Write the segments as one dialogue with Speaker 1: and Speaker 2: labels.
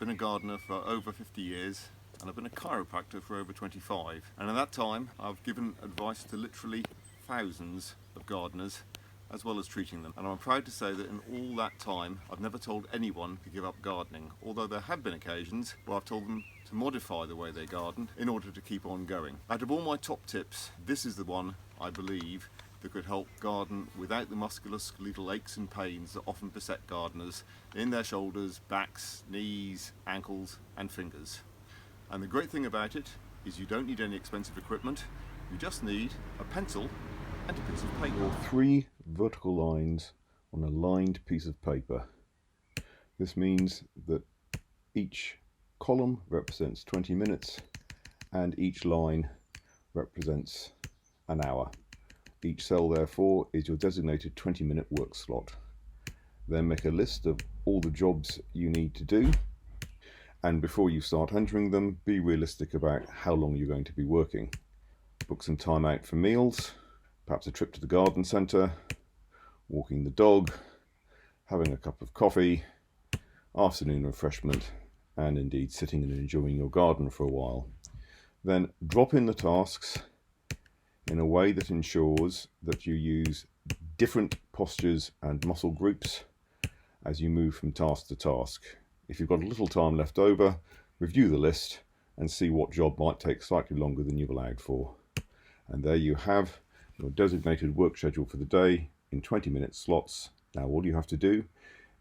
Speaker 1: been a gardener for over 50 years and I've been a chiropractor for over 25. And at that time, I've given advice to literally thousands of gardeners, as well as treating them. And I'm proud to say that in all that time, I've never told anyone to give up gardening, although there have been occasions where I've told them to modify the way they garden in order to keep on going. Out of all my top tips, this is the one I believe that could help garden without the musculoskeletal aches and pains that often beset gardeners in their shoulders, backs, knees, ankles and fingers. And the great thing about it is you don't need any expensive equipment, you just need a pencil and a piece of paper.
Speaker 2: There are 3 vertical lines on a lined piece of paper. This means that each column represents 20 minutes and each line represents an hour. Each cell therefore is your designated 20-minute work slot. Then make a list of all the jobs you need to do, and before you start entering them, be realistic about how long you're going to be working. Book some time out for meals, perhaps a trip to the garden centre, walking the dog, having a cup of coffee, afternoon refreshment, and indeed sitting and enjoying your garden for a while. Then drop in the tasks in a way that ensures that you use different postures and muscle groups as you move from task to task. If you've got a little time left over, review the list and see what job might take slightly longer than you've allowed for. And there you have your designated work schedule for the day in 20-minute slots. Now all you have to do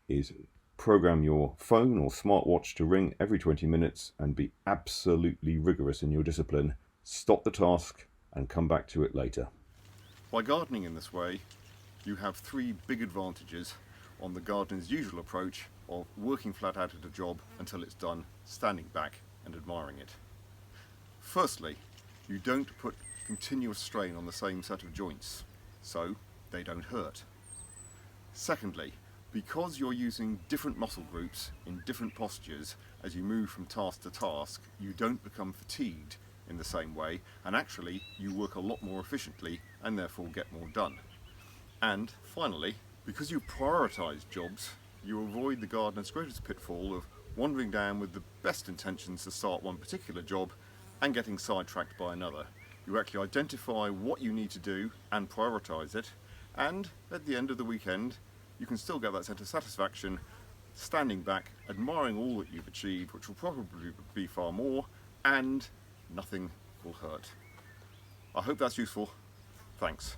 Speaker 2: is program your phone or smartwatch to ring every 20 minutes and be absolutely rigorous in your discipline. Stop the task and come back to it later.
Speaker 1: By gardening in this way, you have 3 big advantages on the gardener's usual approach of working flat out at a job until it's done, standing back and admiring it. Firstly, you don't put continuous strain on the same set of joints, so they don't hurt. Secondly, because you're using different muscle groups in different postures as you move from task to task, you don't become fatigued in the same way, and actually you work a lot more efficiently and therefore get more done. And finally, because you prioritise jobs, you avoid the gardener's greatest pitfall of wandering down with the best intentions to start one particular job and getting sidetracked by another. You actually identify what you need to do and prioritise it, and at the end of the weekend you can still get that sense of satisfaction standing back, admiring all that you've achieved, which will probably be far more, and nothing will hurt. I hope that's useful. Thanks.